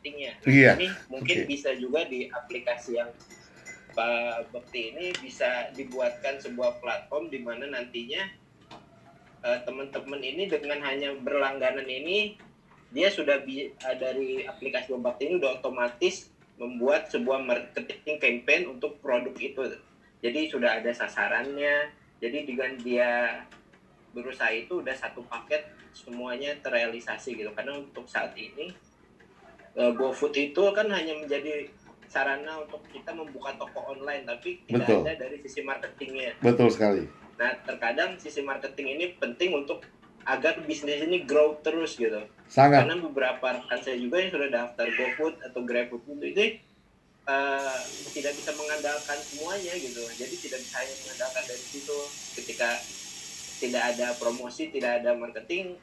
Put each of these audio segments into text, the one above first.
marketingnya. Iya. Ini mungkin bisa juga di aplikasi yang Pak Bekti ini bisa dibuatkan sebuah platform di mana nantinya teman-teman ini dengan hanya berlangganan ini dia sudah dari aplikasi Pak Bekti ini udah otomatis membuat sebuah marketing campaign untuk produk itu. Jadi sudah ada sasarannya. Jadi dengan dia berusaha itu udah satu paket semuanya terrealisasi gitu. Karena untuk saat ini GoFood itu kan hanya menjadi sarana untuk kita membuka toko online, tapi tidak ada dari sisi marketingnya. Betul sekali. Nah, terkadang sisi marketing ini penting untuk agar bisnis ini grow terus gitu. Sangat. Karena beberapa rekan saya juga yang sudah daftar GoFood atau GrabFood itu tidak bisa mengandalkan semuanya gitu. Jadi tidak bisa hanya mengandalkan dari situ. Ketika tidak ada promosi, tidak ada marketing,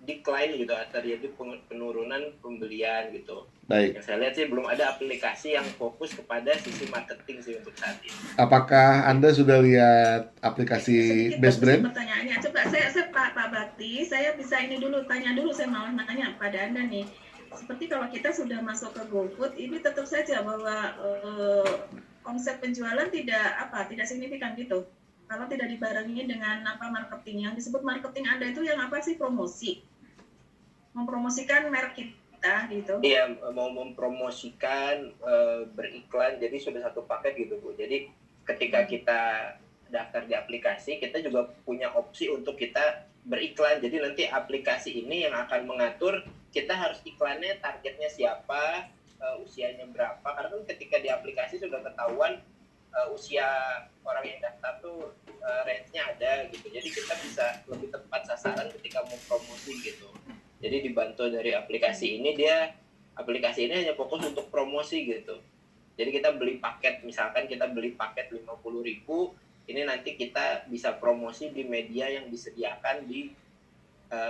decline gitu, terjadi penurunan pembelian gitu. Baik. Yang saya lihat sih belum ada aplikasi yang fokus kepada sisi marketing sih untuk saat ini. Apakah Anda sudah lihat aplikasi Best Brand? Pertanyaannya, coba saya Pak Bakti, saya bisa ini dulu, tanya dulu, saya mau nanya pada Anda nih. Seperti kalau kita sudah masuk ke GoFood, ini tetap saja bahwa konsep penjualan tidak signifikan gitu. Kalau tidak dibarengi dengan marketing, yang disebut marketing Anda itu yang apa sih? Promosi, mempromosikan merek kita gitu. Iya, mau mempromosikan, beriklan, jadi sudah satu paket gitu Bu. Jadi ketika kita daftar di aplikasi, kita juga punya opsi untuk kita beriklan. Jadi nanti aplikasi ini yang akan mengatur kita harus iklannya targetnya siapa, usianya berapa. Karena kan ketika di aplikasi sudah ketahuan usia orang yang daftar tuh range-nya ada gitu. Jadi kita bisa lebih tepat sasaran ketika mau promosi gitu. Jadi dibantu dari aplikasi ini, aplikasi ini hanya fokus untuk promosi gitu. Jadi kita beli paket, misalkan kita beli paket 50.000, ini nanti kita bisa promosi di media yang disediakan di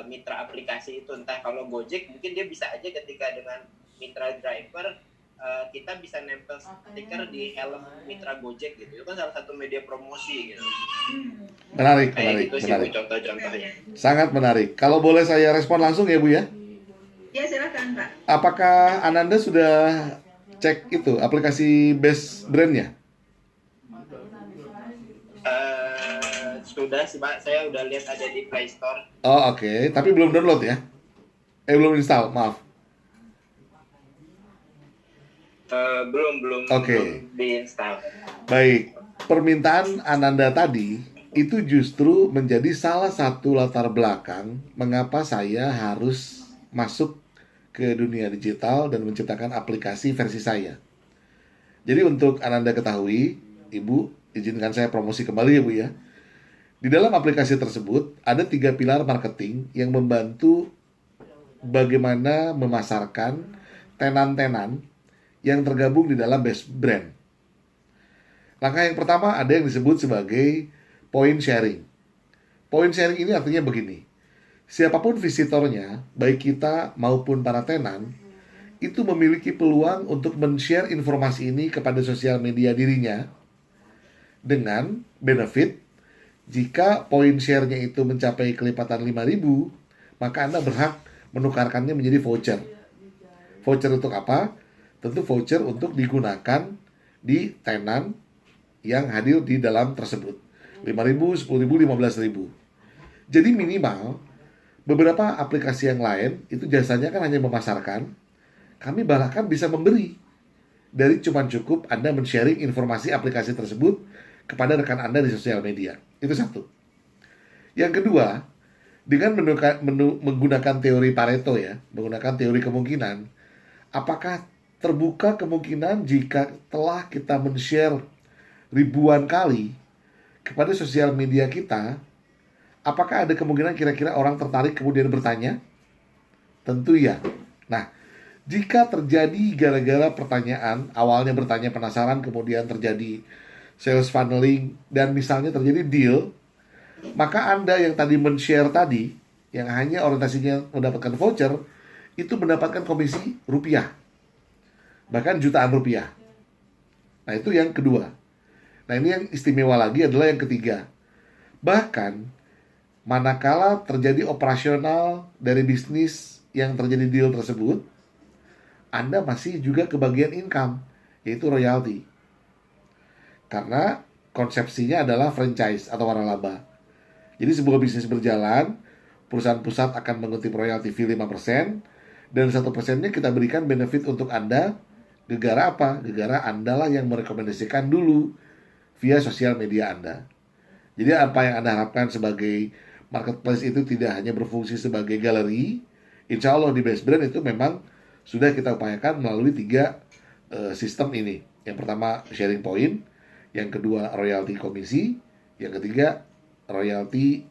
mitra aplikasi itu. Entah kalau Gojek mungkin dia bisa aja ketika dengan mitra driver kita bisa nempel stiker di helm mitra Gojek gitu. Itu kan salah satu media promosi gitu. Menarik. Gitu sih Bu, contoh-contohnya. Sangat menarik. Kalau boleh saya respon langsung ya Bu ya? Ya silakan Pak. Apakah Ananda sudah cek itu aplikasi Best Brand-nya? Sudah sih Pak, saya udah lihat ada di Play Store. Oh oke. Tapi belum download ya? Belum install, maaf. Belum diinstal. Baik, permintaan Ananda tadi itu justru menjadi salah satu latar belakang mengapa saya harus masuk ke dunia digital dan menciptakan aplikasi versi saya. Jadi untuk Ananda ketahui, Ibu, izinkan saya promosi kembali ya Bu ya. Di dalam aplikasi tersebut ada 3 pilar marketing yang membantu bagaimana memasarkan tenan-tenan yang tergabung di dalam Best Brand. Langkah yang pertama ada yang disebut sebagai point sharing. Point sharing ini artinya begini. Siapapun visitornya, baik kita maupun para tenan, itu memiliki peluang untuk men-share informasi ini kepada sosial media dirinya dengan benefit. Jika point share-nya itu mencapai kelipatan 5.000, maka Anda berhak menukarkannya menjadi voucher. Voucher untuk apa? Tentu voucher untuk digunakan di tenan yang hadir di dalam tersebut. 5.000, 10.000, 15.000. Jadi minimal beberapa aplikasi yang lain itu jasanya kan hanya memasarkan. Kami bahkan bisa memberi. Dari cuma cukup Anda men-sharing informasi aplikasi tersebut kepada rekan Anda di sosial media. Itu satu. Yang kedua, dengan menggunakan teori Pareto ya, menggunakan teori kemungkinan, apakah terbuka kemungkinan jika telah kita men-share ribuan kali kepada sosial media kita, apakah ada kemungkinan kira-kira orang tertarik kemudian bertanya? Tentu ya. Nah, jika terjadi gara-gara pertanyaan, awalnya bertanya penasaran, kemudian terjadi sales funneling, dan misalnya terjadi deal, maka Anda yang tadi men-share tadi, yang hanya orientasinya mendapatkan voucher, itu mendapatkan komisi rupiah. Bahkan jutaan rupiah. Nah, itu yang kedua. Nah, ini yang istimewa lagi adalah yang ketiga. Bahkan, manakala terjadi operasional dari bisnis yang terjadi deal tersebut, Anda masih juga kebagian income, yaitu royalti. Karena konsepsinya adalah franchise atau waralaba. Jadi sebuah bisnis berjalan, perusahaan pusat akan mengutip royalti fee 5%, dan 1%-nya kita berikan benefit untuk Anda. Gegara apa? Gegara Anda lah yang merekomendasikan dulu via sosial media Anda. Jadi apa yang Anda harapkan sebagai marketplace itu tidak hanya berfungsi sebagai galeri. Insya Allah di Best Brand itu memang sudah kita upayakan melalui 3 sistem ini. Yang pertama sharing point, yang kedua royalti komisi, yang ketiga royalti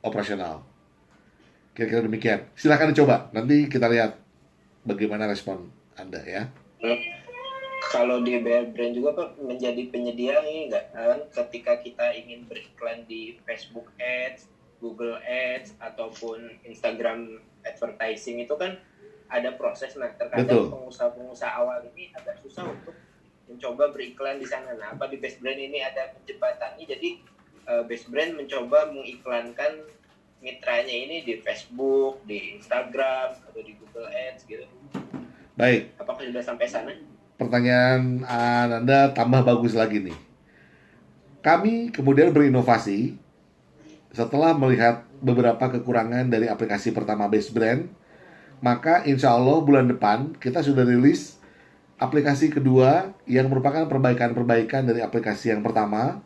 operasional. Kira-kira demikian. Silahkan dicoba. Nanti kita lihat bagaimana respon Anda ya. Kalau di BR Brand juga Pak menjadi penyedia ini enggak kan ketika kita ingin beriklan di Facebook Ads, Google Ads ataupun Instagram advertising itu kan ada proses. Nah, terkadang pengusaha-pengusaha awal ini agak susah untuk mencoba beriklan di sana. Nah, apa di Best Brand ini ada penjembatannya. Jadi Best Brand mencoba mengiklankan mitranya ini di Facebook, di Instagram atau di Google Ads gitu. Baik. Apakah sudah sampai sana? Pertanyaan Anda tambah bagus lagi nih. Kami kemudian berinovasi setelah melihat beberapa kekurangan dari aplikasi pertama Best Brand. Maka insya Allah bulan depan kita sudah rilis aplikasi kedua yang merupakan perbaikan-perbaikan dari aplikasi yang pertama.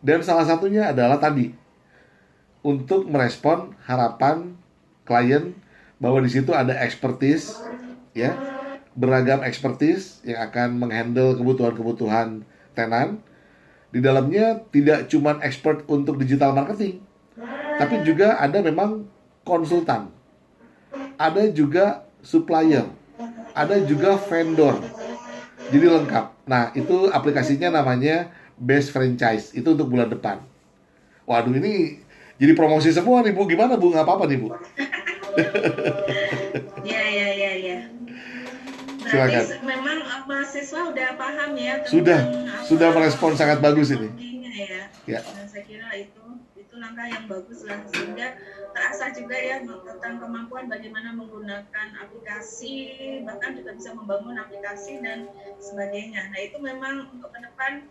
Dan salah satunya adalah tadi, untuk merespon harapan klien bahwa di situ ada expertise, ya, beragam expertise yang akan menghandle kebutuhan-kebutuhan tenan. Di dalamnya tidak cuma expert untuk digital marketing, tapi juga ada memang konsultan, ada juga supplier, ada juga vendor. Jadi lengkap. Nah, itu aplikasinya namanya Best Franchise. Itu untuk bulan depan. Waduh, ini jadi promosi semua nih Bu. Gimana Bu? Nggak apa-apa nih Bu? Ya. Silakan. Berarti memang mahasiswa udah paham ya Sudah merespon sangat bagus ini. Ya. Nah, saya kira itu langkah yang bagus lah, sehingga terasa juga ya tentang kemampuan bagaimana menggunakan aplikasi, bahkan juga bisa membangun aplikasi dan sebagainya. Nah, itu memang untuk ke depan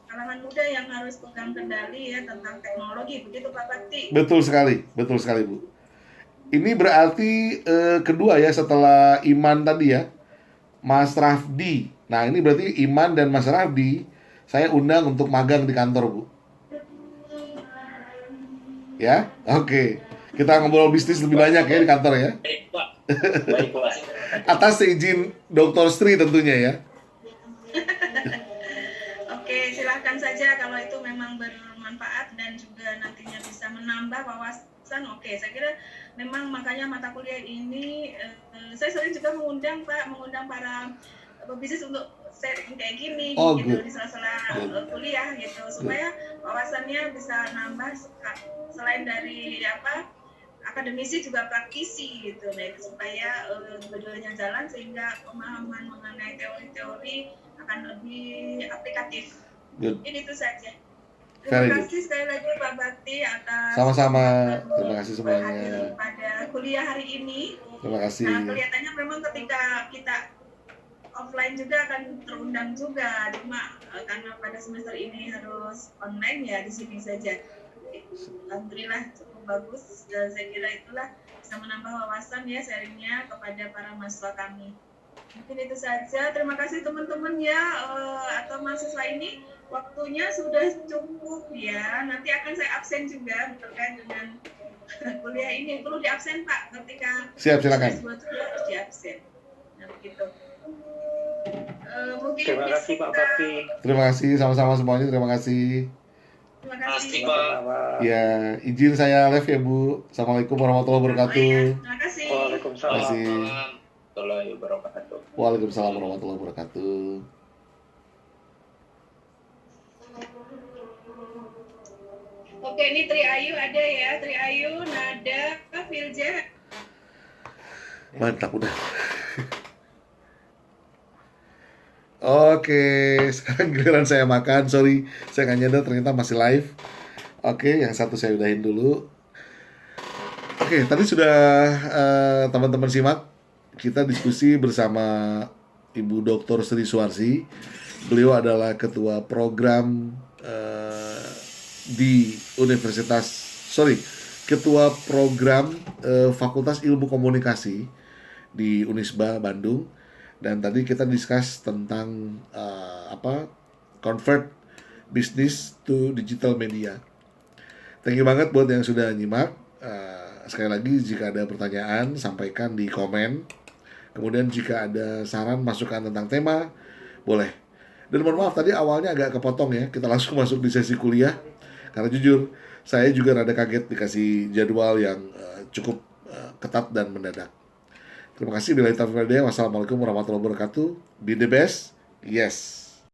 kalangan muda yang harus pegang kendali ya tentang teknologi, begitu Pak Bakti. Betul sekali Bu. Ini berarti kedua ya setelah Iman tadi ya, Mas Rafdi. Nah, ini berarti Iman dan Mas Rafdi saya undang untuk magang di kantor, Bu. Ya, oke. Kita ngobrol bisnis lebih banyak ya di kantor ya. Baik, Pak. Atas seizin Dr. Sri tentunya ya. Oke, silakan saja kalau itu memang bermanfaat dan juga nantinya bisa menambah wawasan. Oke, saya kira memang makanya mata kuliah ini saya sering juga mengundang para pebisnis untuk sharing kayak gini gitu di sela-sela kuliah gitu, supaya wawasannya bisa nambah selain dari akademisi juga praktisi gitu. Nah, itu supaya dua-duanya jalan sehingga pemahaman mengenai teori-teori akan lebih aplikatif. Ini itu saja. Terima kasih sekali lagi Pak Bakti atas sama-sama. Terima kasih semuanya pada kuliah hari ini. Terima kasih. Nah, kelihatannya memang ketika kita offline juga akan terundang juga, cuma karena pada semester ini harus online ya di sini saja. Alhamdulillah cukup bagus dan saya kira itulah bisa menambah wawasan ya sharingnya kepada para mahasiswa kami. Mungkin itu saja. Terima kasih teman-teman ya atau mahasiswa ini. Waktunya sudah cukup ya. Nanti akan saya absen juga terkait dengan kuliah ini. Perlu diabsen Pak ketika silakan. Harus diabsen. Nah begitu. Mungkin terima kasih Pak Bakti. Terima kasih sama-sama semuanya. Terima kasih. Terima kasih Pak. Ya, izin saya live ya Bu. Assalamualaikum warahmatullahi wabarakatuh. Terima kasih. Waalaikumsalam. Warahmatullahi wabarakatuh. Waalaikumsalam warahmatullahi wabarakatuh. Oke, ini Tri Ayu ada ya, Tri Ayu, Nada, Firja. Mantap udah. Oke, sekarang giliran saya makan. Sorry, saya nggak nyadar ternyata masih live. Oke, yang satu saya udahin dulu. Oke, tadi sudah teman-teman simak kita diskusi bersama Ibu Dr. Sri Suwarsi. Beliau adalah ketua program di ketua program Fakultas Ilmu Komunikasi di Unisba Bandung. Dan tadi kita discuss tentang convert business to digital media. Thank you banget buat yang sudah nyimak. Sekali lagi, jika ada pertanyaan, sampaikan di komen. Kemudian jika ada saran, masukan tentang tema, boleh. Dan mohon maaf, tadi awalnya agak kepotong ya. Kita langsung masuk di sesi kuliah. Karena jujur, saya juga rada kaget dikasih jadwal yang cukup ketat dan mendadak. Terima kasih. Wassalamualaikum warahmatullahi wabarakatuh. Be the best. Yes.